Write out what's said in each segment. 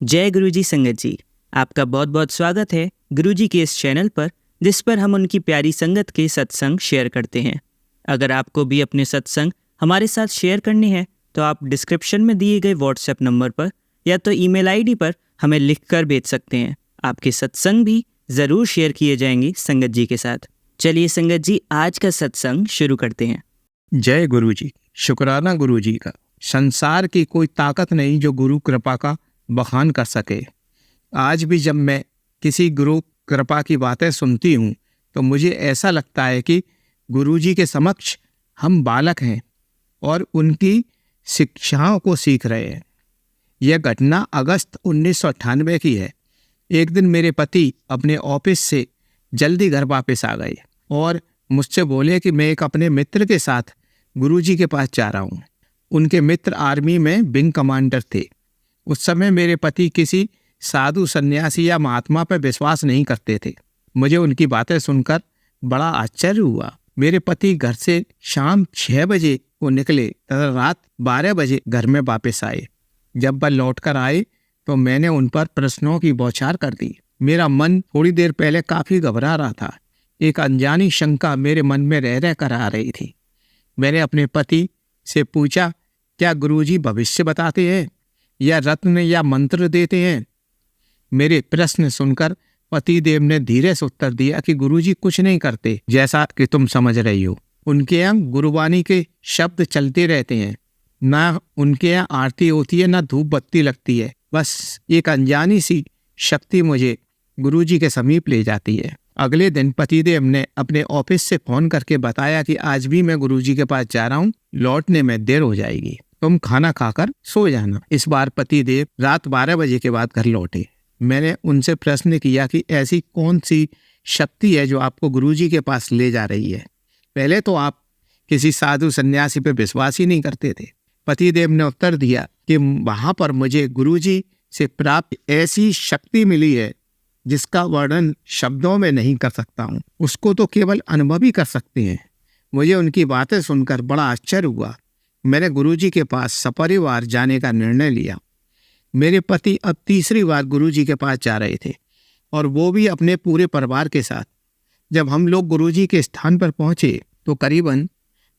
जय गुरुजी संगत जी, आपका बहुत बहुत स्वागत है गुरुजी के इस चैनल पर, जिस पर हम उनकी प्यारी संगत के सत्संग शेयर करते हैं। अगर आपको भी अपने सत्संग हमारे साथ शेयर करने हैं तो आप डिस्क्रिप्शन में दिए गए व्हाट्सएप नंबर पर या तो ईमेल आईडी पर हमें लिखकर भेज सकते हैं। आपके सत्संग भी ज़रूर शेयर किए जाएंगे संगत जी के साथ। चलिए संगत जी, आज का सत्संग शुरू करते हैं। जय गुरु जी। शुक्राना गुरु जी का। संसार की कोई ताकत नहीं जो गुरु कृपा का बखान कर सके। आज भी जब मैं किसी गुरु कृपा की बातें सुनती हूँ तो मुझे ऐसा लगता है कि गुरु जी के समक्ष हम बालक हैं और उनकी शिक्षाओं को सीख रहे हैं। यह घटना अगस्त 1998 की है। एक दिन मेरे पति अपने ऑफिस से जल्दी घर वापस आ गए और मुझसे बोले कि मैं एक अपने मित्र के साथ गुरुजी के पास जा रहा हूँ। उनके मित्र आर्मी में विंग कमांडर थे। उस समय मेरे पति किसी साधु सन्यासी या महात्मा पर विश्वास नहीं करते थे। मुझे उनकी बातें सुनकर बड़ा आश्चर्य हुआ। मेरे पति घर से शाम 6 बजे को निकले तथा रात 12 बजे घर में वापस आए। जब वह लौट कर आए तो मैंने उन पर प्रश्नों की बौछार कर दी। मेरा मन थोड़ी देर पहले काफी घबरा रहा था। एक अनजानी शंका मेरे मन में रह कर आ रही थी। मैंने अपने पति से पूछा, क्या गुरुजी भविष्य बताते हैं या रत्न या मंत्र देते हैं? मेरे प्रश्न सुनकर पति देव ने धीरे से उत्तर दिया कि गुरुजी कुछ नहीं करते, जैसा कि तुम समझ रही हो। उनके यहाँ गुरुवाणी के शब्द चलते रहते हैं। ना उनके यहाँ आरती होती है, ना धूप बत्ती लगती है। बस एक अनजानी सी शक्ति मुझे गुरुजी के समीप ले जाती है। अगले दिन पतिदेव ने अपने ऑफिस से फोन करके बताया कि आज भी मैं गुरुजी के पास जा रहा हूँ, लौटने में देर हो जाएगी, तुम खाना खाकर सो जाना। इस बार पतिदेव रात 12 बजे के बाद घर लौटे। मैंने उनसे प्रश्न किया कि ऐसी कौन सी शक्ति है जो आपको गुरुजी के पास ले जा रही है? पहले तो आप किसी साधु सन्यासी पर विश्वास ही नहीं करते थे। पतिदेव ने उत्तर दिया कि वहां पर मुझे गुरुजी से प्राप्त ऐसी शक्ति मिली है जिसका वर्णन शब्दों में नहीं कर सकता हूँ। उसको तो केवल अनुभव ही कर सकते हैं। मुझे उनकी बातें सुनकर बड़ा आश्चर्य हुआ। मैंने गुरुजी के पास सपरिवार जाने का निर्णय लिया। मेरे पति अब तीसरी बार गुरुजी के पास जा रहे थे और वो भी अपने पूरे परिवार के साथ। जब हम लोग गुरुजी के स्थान पर पहुंचे तो करीबन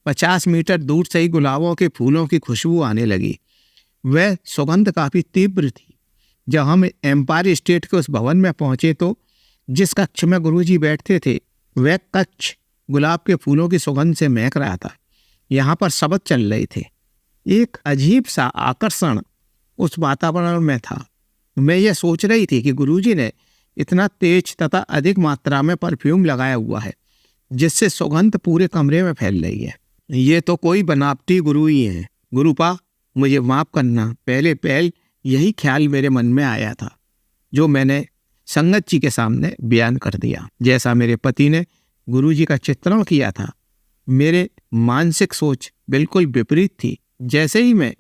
50 मीटर दूर से ही गुलाबों के फूलों की खुशबू आने लगी। वह सुगंध काफी तीव्र थी। जब हम एम्पायर स्टेट के उस भवन में पहुंचे तो जिस कक्ष में गुरुजी बैठते थे वह कक्ष गुलाब के फूलों की सुगंध से महक रहा था। यहाँ पर शब्द चल रहे थे। एक अजीब सा आकर्षण उस वातावरण में था। मैं यह सोच रही थी कि गुरुजी ने इतना तेज तथा अधिक मात्रा में परफ्यूम लगाया हुआ है जिससे सुगंध पूरे कमरे में फैल रही है। ये तो कोई बनावटी गुरु ही है। गुरुपा, मुझे माफ करना। पहले यही ख्याल मेरे मन में आया था जो मैंने संगत जी के सामने बयान कर दिया। जैसा मेरे पति ने गुरुजी का चित्रण किया था, मेरे मानसिक सोच बिल्कुल विपरीत थी। जैसे ही मैं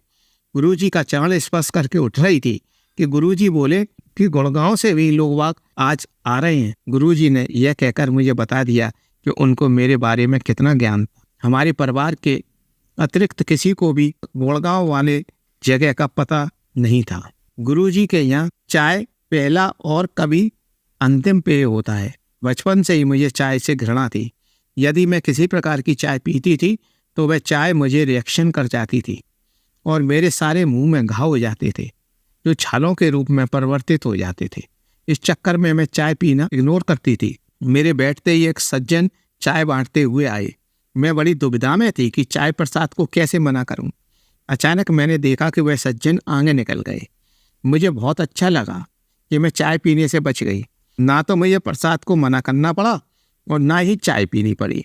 गुरुजी का चरण स्पर्श करके उठ रही थी कि गुरुजी बोले कि गुड़गांव से भी लोग आज आ रहे हैं। गुरुजी ने यह कहकर मुझे बता दिया कि उनको मेरे बारे में कितना ज्ञान था। हमारे परिवार के अतिरिक्त किसी को भी गुड़गांव वाले जगह का पता नहीं था। गुरुजी के यहाँ चाय पहला और कभी अंतिम पेय होता है। बचपन से ही मुझे चाय से घृणा थी। यदि मैं किसी प्रकार की चाय पीती थी तो वह चाय मुझे रिएक्शन कर जाती थी और मेरे सारे मुंह में घाव हो जाते थे जो छालों के रूप में परिवर्तित हो जाते थे। इस चक्कर में मैं चाय पीना इग्नोर करती थी। मेरे बैठते ही एक सज्जन चाय बांटते हुए आए। मैं बड़ी दुविधा में थी कि चाय प्रसाद को कैसे मना करूं। अचानक मैंने देखा कि वह सज्जन आगे निकल गए। मुझे बहुत अच्छा लगा कि मैं चाय पीने से बच गई। ना तो मुझे प्रसाद को मना करना पड़ा और ना ही चाय पीनी पड़ी।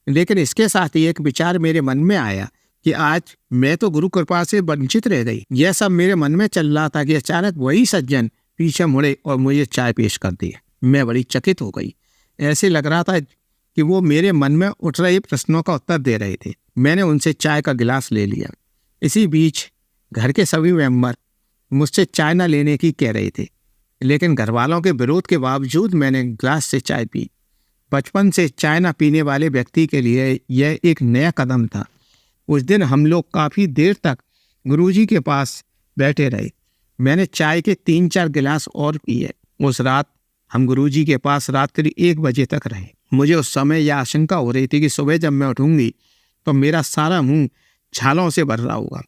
लेकिन इसके साथ ही एक विचार मेरे मन में आया कि आज मैं तो गुरु कृपा से वंचित रह गई। यह सब मेरे मन में चल रहा था कि अचानक वही सज्जन पीछे मुड़े और मुझे चाय पेश कर दी। मैं बड़ी चकित हो गई। ऐसे लग रहा था कि वो मेरे मन में उठ रहे प्रश्नों का उत्तर दे रहे थे। मैंने उनसे चाय का गिलास ले लिया। इसी बीच घर के सभी मेंबर मुझसे चाय न लेने की कह रहे थे, लेकिन घरवालों के विरोध के बावजूद मैंने गिलास से चाय पी। बचपन से चाय न पीने वाले व्यक्ति के लिए यह एक नया कदम था। उस दिन हम लोग काफ़ी देर तक गुरुजी के पास बैठे रहे। मैंने चाय के 3-4 गिलास और पिए। उस रात हम गुरुजी के पास रात्रि 1 बजे तक रहे। मुझे उस समय यह आशंका हो रही थी कि सुबह जब मैं उठूंगी तो मेरा सारा मुंह छालों से भर रहा होगा,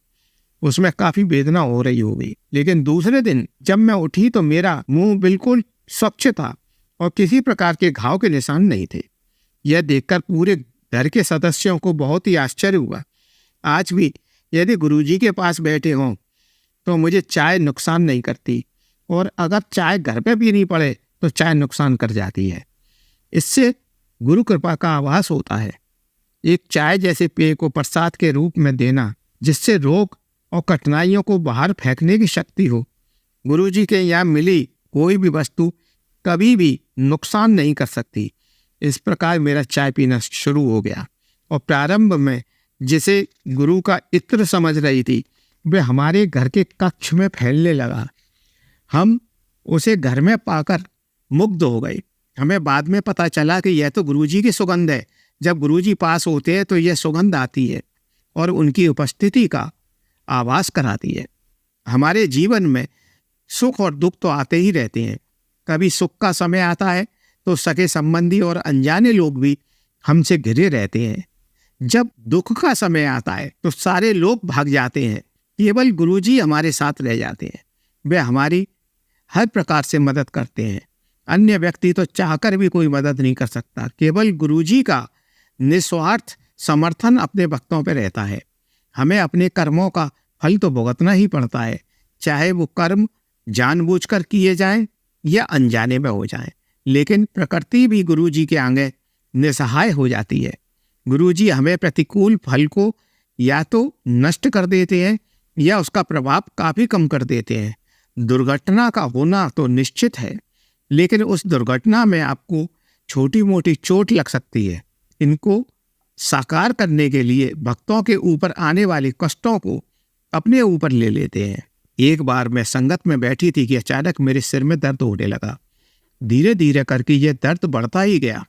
उसमें काफी वेदना हो रही होगी। लेकिन दूसरे दिन जब मैं उठी तो मेरा मुंह बिल्कुल स्वच्छ था और किसी प्रकार के घाव के निशान नहीं थे। यह देखकर पूरे घर के सदस्यों को बहुत ही आश्चर्य हुआ। आज भी यदि गुरुजी के पास बैठे हों तो मुझे चाय नुकसान नहीं करती, और अगर चाय घर पे पीनी पड़े तो चाय नुकसान कर जाती है। इससे गुरु कृपा का आभास होता है। एक चाय जैसे पेय को प्रसाद के रूप में देना, जिससे रोग और कठिनाइयों को बाहर फेंकने की शक्ति हो। गुरुजी के यहाँ मिली कोई भी वस्तु कभी भी नुकसान नहीं कर सकती। इस प्रकार मेरा चाय पीना शुरू हो गया, और प्रारंभ में जिसे गुरु का इत्र समझ रही थी वह हमारे घर के कक्ष में फैलने लगा। हम उसे घर में पाकर मुग्ध हो गए। हमें बाद में पता चला कि यह तो गुरुजी की सुगंध है। जब गुरुजी पास होते हैं तो यह सुगंध आती है और उनकी उपस्थिति का आभास कराती है। हमारे जीवन में सुख और दुख तो आते ही रहते हैं। कभी सुख का समय आता है तो सगे संबंधी और अनजाने लोग भी हमसे घिरे रहते हैं। जब दुख का समय आता है तो सारे लोग भाग जाते हैं, केवल गुरुजी हमारे साथ रह जाते हैं। वे हमारी हर प्रकार से मदद करते हैं। अन्य व्यक्ति तो चाहकर भी कोई मदद नहीं कर सकता। केवल गुरुजी का निस्वार्थ समर्थन अपने भक्तों पर रहता है। हमें अपने कर्मों का फल तो भुगतना ही पड़ता है, चाहे वो कर्म जानबूझकर किए जाएं या अनजाने में हो जाएं। लेकिन प्रकृति भी गुरुजी के आगे निसहाय हो जाती है। गुरुजी हमें प्रतिकूल फल को या तो नष्ट कर देते हैं या उसका प्रभाव काफी कम कर देते हैं। दुर्घटना का होना तो निश्चित है, लेकिन उस दुर्घटना में आपको छोटी मोटी चोट लग सकती है। इनको साकार करने के लिए भक्तों के ऊपर आने वाले कष्टों को अपने ऊपर ले लेते हैं। एक बार मैं संगत में बैठी थी कि अचानक मेरे सिर में दर्द होने लगा। धीरे धीरे करके यह दर्द बढ़ता ही गया।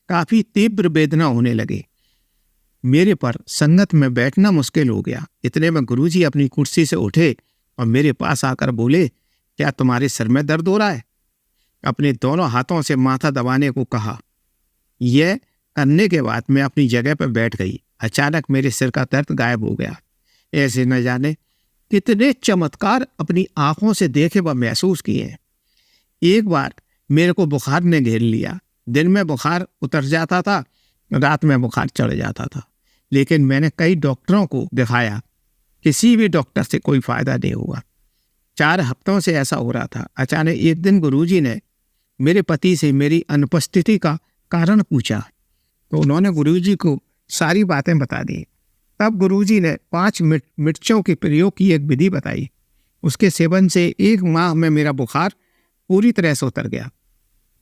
काफी तीव्र वेदना होने लगी। मेरे पर संगत में बैठना मुश्किल हो गया। इतने में गुरुजी अपनी कुर्सी से उठे और मेरे पास आकर बोले, क्या तुम्हारे सिर में दर्द हो रहा है? अपने दोनों हाथों से माथा दबाने को कहा। यह करने के बाद मैं अपनी जगह पर बैठ गई। अचानक मेरे सिर का दर्द गायब हो गया। ऐसे न जाने कितने चमत्कार अपनी आंखों से देखे व महसूस किए। एक बार मेरे को बुखार ने घेर लिया। दिन में बुखार उतर जाता था, रात में बुखार चढ़ जाता था। लेकिन मैंने कई डॉक्टरों को दिखाया, किसी भी डॉक्टर से कोई फायदा नहीं हुआ। 4 हफ्तों से ऐसा हो रहा था। अचानक एक दिन गुरुजी ने मेरे पति से मेरी अनुपस्थिति का कारण पूछा, तो उन्होंने गुरुजी को सारी बातें बता दी। तब गुरुजी ने 5 मिर्चों के प्रयोग की एक विधि बताई। उसके सेवन से 1 माह में मेरा बुखार पूरी तरह से उतर गया।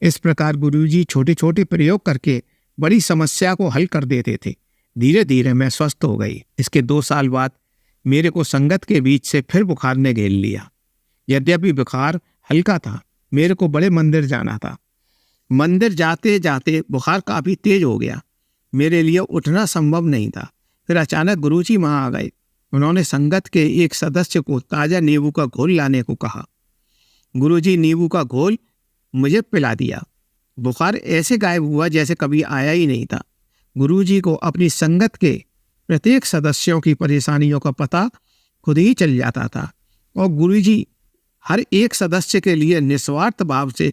इस प्रकार गुरुजी छोटे छोटे प्रयोग करके बड़ी समस्या को हल कर देते थे। धीरे धीरे मैं स्वस्थ हो गई। इसके 2 साल बाद मेरे को संगत के बीच से फिर बुखार ने घेर लिया। यद्यपि बुखार हल्का था, मेरे को बड़े मंदिर जाना था। मंदिर जाते जाते बुखार काफी तेज हो गया। मेरे लिए उठना संभव नहीं था। फिर अचानक गुरुजी वहां आ गए। उन्होंने संगत के एक सदस्य को ताजा नींबू का घोल लाने को कहा। गुरुजी नींबू का घोल मुझे पिला दिया। बुखार ऐसे गायब हुआ जैसे कभी आया ही नहीं था। गुरुजी को अपनी संगत के प्रत्येक सदस्यों की परेशानियों का पता खुद ही चल जाता था, और गुरुजी हर एक सदस्य के लिए निस्वार्थ भाव से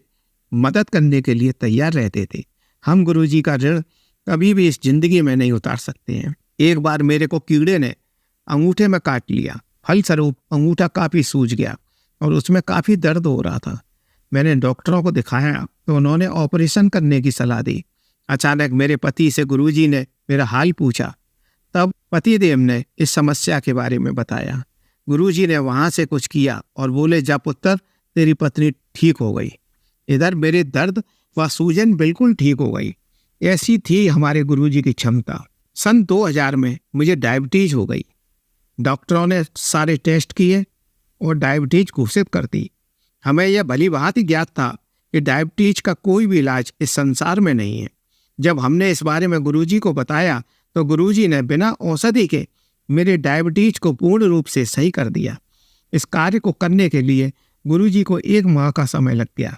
मदद करने के लिए तैयार रहते थे। हम गुरुजी का ऋण कभी भी इस जिंदगी में नहीं उतार सकते हैं। एक बार मेरे को कीड़े ने अंगूठे में काट लिया। फलस्वरूप अंगूठा काफी सूज गया और उसमें काफी दर्द हो रहा था। मैंने डॉक्टरों को दिखाया तो उन्होंने ऑपरेशन करने की सलाह दी। अचानक मेरे पति से गुरुजी ने मेरा हाल पूछा। तब पतिदेव ने इस समस्या के बारे में बताया। गुरुजी ने वहां से कुछ किया और बोले, जा पुत्र, तेरी पत्नी ठीक हो गई। इधर मेरे दर्द व सूजन बिल्कुल ठीक हो गई। ऐसी थी हमारे गुरुजी की क्षमता। सन 2000 में मुझे डायबिटीज हो गई। डॉक्टरों ने सारे टेस्ट किए और डायबिटीज घोषित कर दी। हमें यह भली भांति ज्ञात था कि डायबिटीज का कोई भी इलाज इस संसार में नहीं है। जब हमने इस बारे में गुरुजी को बताया तो गुरुजी ने बिना औषधि के मेरे डायबिटीज को पूर्ण रूप से सही कर दिया। इस कार्य को करने के लिए गुरुजी को 1 माह का समय लग गया।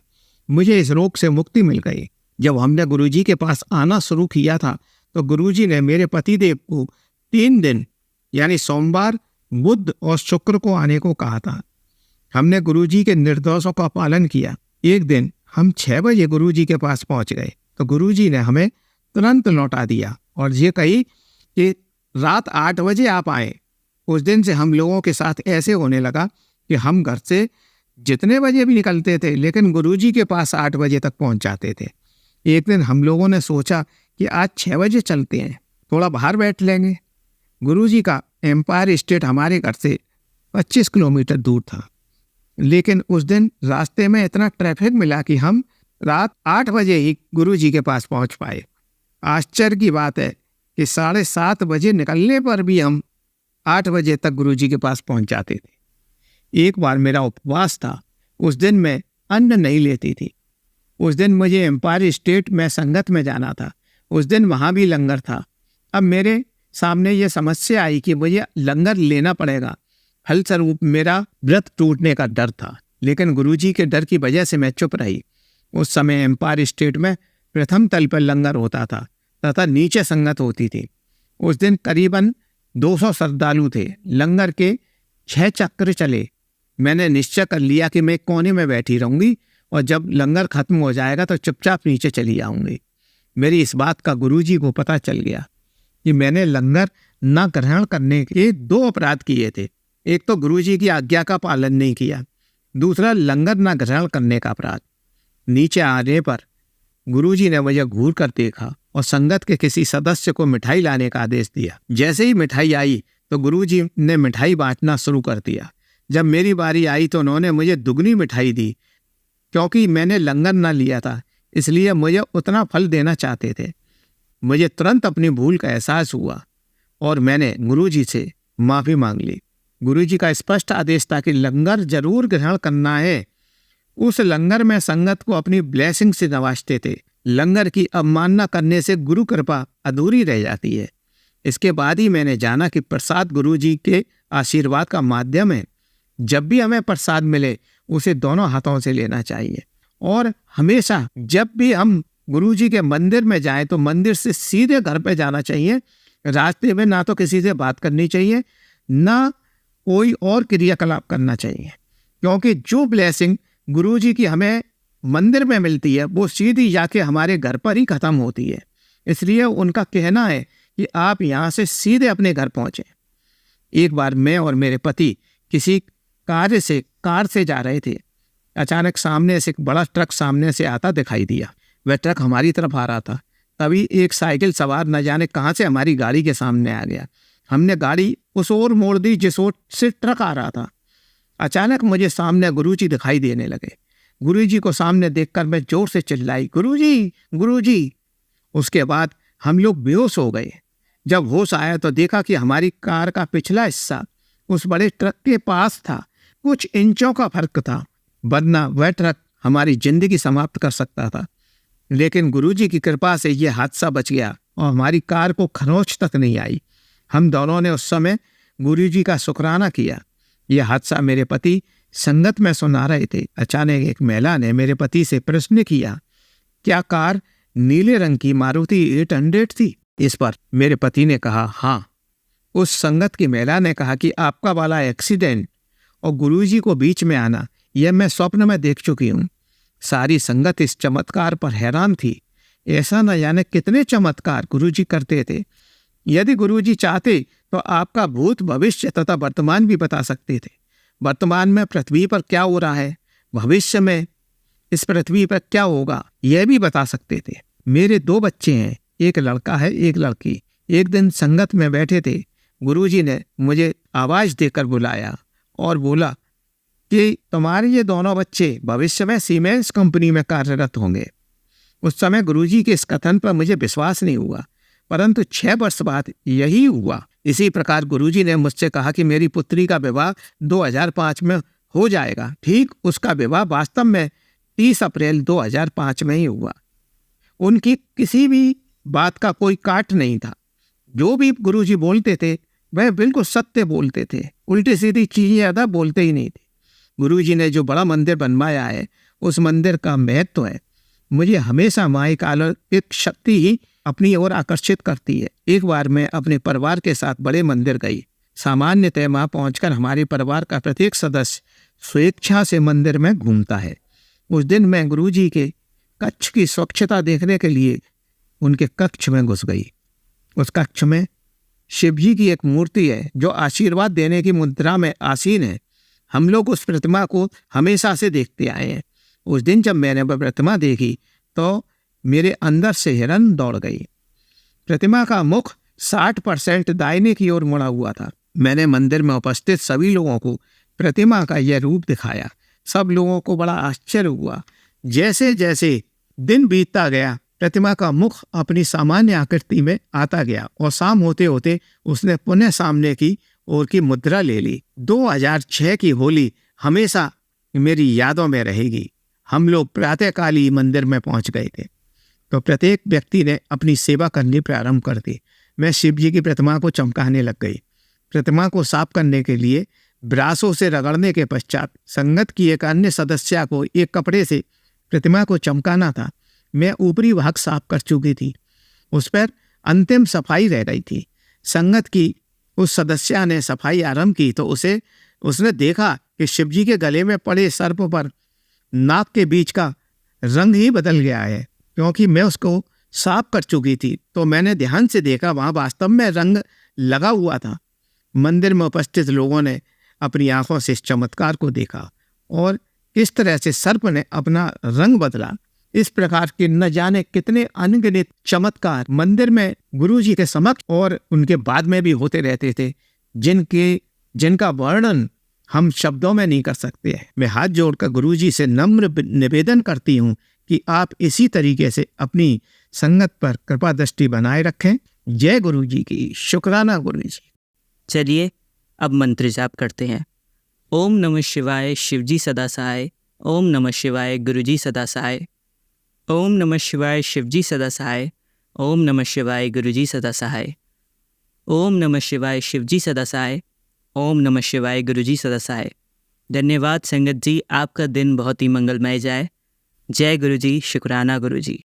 मुझे इस रोग से मुक्ति मिल गई। जब हमने गुरुजी के पास आना शुरू किया था तो गुरुजी ने मेरे पतिदेव को 3 दिन यानी सोमवार, बुध और शुक्र को आने को कहा था। हमने गुरुजी के निर्देशों का पालन किया। एक दिन हम 6 बजे गुरुजी के पास पहुंच गए तो गुरुजी ने हमें तुरंत लौटा दिया और ये कही कि रात 8 बजे आप आए। उस दिन से हम लोगों के साथ ऐसे होने लगा कि हम घर से जितने बजे भी निकलते थे लेकिन गुरुजी के पास 8 बजे तक पहुंच जाते थे। एक दिन हम लोगों ने सोचा कि आज 6 बजे चलते हैं, थोड़ा बाहर बैठ लेंगे। गुरुजी का एम्पायर स्टेट हमारे घर से 25 किलोमीटर दूर था, लेकिन उस दिन रास्ते में इतना ट्रैफिक मिला कि हम रात 8 बजे ही गुरुजी के पास पहुंच पाए। आश्चर्य की बात है कि 7:30 बजे निकलने पर भी हम 8 बजे तक गुरुजी के पास पहुंच जाते थे। एक बार मेरा उपवास था, उस दिन मैं अन्न नहीं लेती थी। उस दिन मुझे एम्पायर स्टेट में संगत में जाना था। उस दिन वहाँ भी लंगर था। अब मेरे सामने ये समस्या आई कि मुझे लंगर लेना पड़ेगा। फलस्वरूप मेरा व्रत टूटने का डर था, लेकिन गुरुजी के डर की वजह से मैं चुप रही। उस समय एम्पायर स्टेट में प्रथम तल पर लंगर होता था तथा नीचे संगत होती थी। उस दिन करीबन 200 श्रद्धालु थे। लंगर के 6 चक्र चले। मैंने निश्चय कर लिया कि मैं कोने में बैठी रहूंगी और जब लंगर खत्म हो जाएगा तो चुपचाप नीचे चली आऊंगी। मेरी इस बात का गुरुजी को पता चल गया कि मैंने लंगर न ग्रहण करने के 2 अपराध किए थे। एक तो गुरुजी की आज्ञा का पालन नहीं किया, दूसरा लंगर न ग्रहण करने का अपराध। नीचे आने पर गुरुजी ने मुझे घूर कर देखा और संगत के किसी सदस्य को मिठाई लाने का आदेश दिया। जैसे ही मिठाई आई तो गुरुजी ने मिठाई बांटना शुरू कर दिया। जब मेरी बारी आई तो उन्होंने मुझे दुगनी मिठाई दी। क्योंकि मैंने लंगर न लिया था इसलिए मुझे उतना फल देना चाहते थे। मुझे तुरंत अपनी भूल का एहसास हुआ और मैंने गुरुजी से माफ़ी मांग ली। गुरुजी का स्पष्ट आदेश था कि लंगर जरूर ग्रहण करना है। उस लंगर में संगत को अपनी ब्लेसिंग से नवाजते थे। लंगर की अवमानना करने से गुरु कृपा अधूरी रह जाती है। इसके बाद ही मैंने जाना कि प्रसाद गुरुजी के आशीर्वाद का माध्यम है। जब भी हमें प्रसाद मिले उसे दोनों हाथों से लेना चाहिए और हमेशा जब भी हम गुरुजी के मंदिर में जाएं तो मंदिर से सीधे घर पे जाना चाहिए। रास्ते में ना तो किसी से बात करनी चाहिए ना कोई और क्रियाकलाप करना चाहिए, क्योंकि जो ब्लेसिंग गुरुजी की हमें मंदिर में मिलती है वो सीधी जाके हमारे घर पर ही खत्म होती है। इसलिए उनका कहना है कि आप यहाँ से सीधे अपने घर पहुँचें। एक बार मैं और मेरे पति किसी कार से जा रहे थे। अचानक सामने से एक बड़ा ट्रक सामने से आता दिखाई दिया। वह ट्रक हमारी तरफ आ रहा था। तभी एक साइकिल सवार न जाने कहाँ से हमारी गाड़ी के सामने आ गया। हमने गाड़ी उस ओर मोड़ दी जिस ओर से ट्रक आ रहा था। अचानक मुझे सामने गुरुजी दिखाई देने लगे। गुरुजी को सामने देखकर मैं जोर से चिल्लाई, गुरुजी गुरुजी। उसके बाद हम लोग बेहोश हो गए। जब होश आया तो देखा कि हमारी कार का पिछला हिस्सा उस बड़े ट्रक के पास था। कुछ इंचों का फर्क था, वरना वह ट्रक हमारी जिंदगी समाप्त कर सकता था। लेकिन गुरुजी की कृपा से यह हादसा बच गया और हमारी कार को खरोंच तक नहीं आई। हम दोनों ने उस समय गुरुजी का शुक्राना किया। यह हादसा मेरे पति संगत में सुना रहे थे। अचानक एक महिला ने मेरे पति से प्रश्न किया, क्या कार नीले रंग की मारुति 800 थी? इस पर मेरे पति ने कहा, हाँ। उस संगत की महिला ने कहा कि आपका वाला एक्सीडेंट और गुरुजी को बीच में आना यह मैं स्वप्न में देख चुकी हूँ। सारी संगत इस चमत्कार पर हैरान थी। ऐसा न जाने कितने चमत्कार गुरुजी करते थे। यदि गुरुजी चाहते तो आपका भूत, भविष्य तथा वर्तमान भी बता सकते थे। वर्तमान में पृथ्वी पर क्या हो रहा है, भविष्य में इस पृथ्वी पर क्या होगा, यह भी बता सकते थे। मेरे 2 बच्चे हैं, एक लड़का है एक लड़की। एक दिन संगत में बैठे थे। गुरुजी ने मुझे आवाज देकर बुलाया और बोला कि तुम्हारे ये दोनों बच्चे भविष्य में सीमेंस कंपनी में कार्यरत होंगे। उस समय गुरुजी के इस कथन पर मुझे विश्वास नहीं हुआ, परंतु 6 वर्ष बाद यही हुआ। इसी प्रकार गुरुजी ने मुझसे कहा कि मेरी पुत्री का विवाह 2005 में हो जाएगा। ठीक उसका विवाह वास्तव में 30 अप्रैल 2005 में ही हुआ। उनकी किसी भी बात का कोई काट नहीं था। जो भी गुरुजी बोलते थे वह बिल्कुल सत्य बोलते थे, उल्टी सीधी चीजें ज़्यादा बोलते ही नहीं थे। गुरुजी ने जो बड़ा मंदिर बनवाया है, उस मंदिर का महत्व है। मुझे हमेशा माँ की अलौकिक शक्ति ही अपनी ओर आकर्षित करती है। एक बार मैं अपने परिवार के साथ बड़े मंदिर गई। सामान्यतः वहाँ पहुंचकर हमारे परिवार का प्रत्येक सदस्य स्वेच्छा से मंदिर में घूमता है। उस दिन मैं गुरुजी के कक्ष की स्वच्छता देखने के लिए उनके कक्ष में घुस गई। उस कक्ष में शिवजी की एक मूर्ति है जो आशीर्वाद देने की मुद्रा में आसीन है। हम लोग उस प्रतिमा को हमेशा से देखते आए हैं। उस दिन जब मैंने वह प्रतिमा देखी तो मेरे अंदर से हिरन दौड़ गई। प्रतिमा का मुख 60% दाहिने की ओर मुड़ा हुआ था। मैंने मंदिर में उपस्थित सभी लोगों को प्रतिमा का यह रूप दिखाया। सब लोगों को बड़ा आश्चर्य हुआ। जैसे जैसे दिन बीतता गया, प्रतिमा का मुख अपनी सामान्य आकृति में आता गया और शाम होते होते उसने पुनः सामने की ओर की मुद्रा ले ली। 2006 की होली हमेशा मेरी यादों में रहेगी। हम लोग प्रातःकाल ही मंदिर में पहुंच गए थे तो प्रत्येक व्यक्ति ने अपनी सेवा करनी प्रारंभ कर दी। मैं शिवजी की प्रतिमा को चमकाने लग गई। प्रतिमा को साफ करने के लिए ब्रासों से रगड़ने के पश्चात संगत की एक अन्य सदस्य को एक कपड़े से प्रतिमा को चमकाना था। मैं ऊपरी भाग साफ कर चुकी थी, उस पर अंतिम सफाई रह गई थी। संगत की उस सदस्य ने सफाई आरंभ की तो उसने देखा कि शिवजी के गले में पड़े सर्प पर नाक के बीच का रंग ही बदल गया है। क्योंकि मैं उसको साफ कर चुकी थी तो मैंने ध्यान से देखा, वहां वास्तव में रंग लगा हुआ था। मंदिर में उपस्थित लोगों ने अपनी आंखों से इस चमत्कार को देखा और किस तरह से सर्प ने अपना रंग बदला। इस प्रकार के न जाने कितने अनगिनत चमत्कार मंदिर में गुरुजी के समक्ष और उनके बाद में भी होते रहते थे, जिनका वर्णन हम शब्दों में नहीं कर सकते। मैं हाथ जोड़कर गुरुजी से नम्र निवेदन करती हूँ कि आप इसी तरीके से अपनी संगत पर कृपा दृष्टि बनाए रखें। जय गुरुजी की। शुक्राना गुरुजी। चलिए अब मंत्र जाप करते हैं। ओम नमः शिवाय शिवजी सदा सहाय। ओम नमः शिवाय गुरुजी सदा सहाय। ओम नमः शिवाय शिवजी सदा सहाय। ओम नमः शिवाय गुरुजी सदा सहाय। ओम नमः शिवाय शिवजी सदा सहाय। ओम नमः शिवाय गुरुजी सदा सहाय। धन्यवाद संगत जी, आपका दिन बहुत ही मंगलमय जाए। जय गुरुजी। शुक्राना गुरुजी।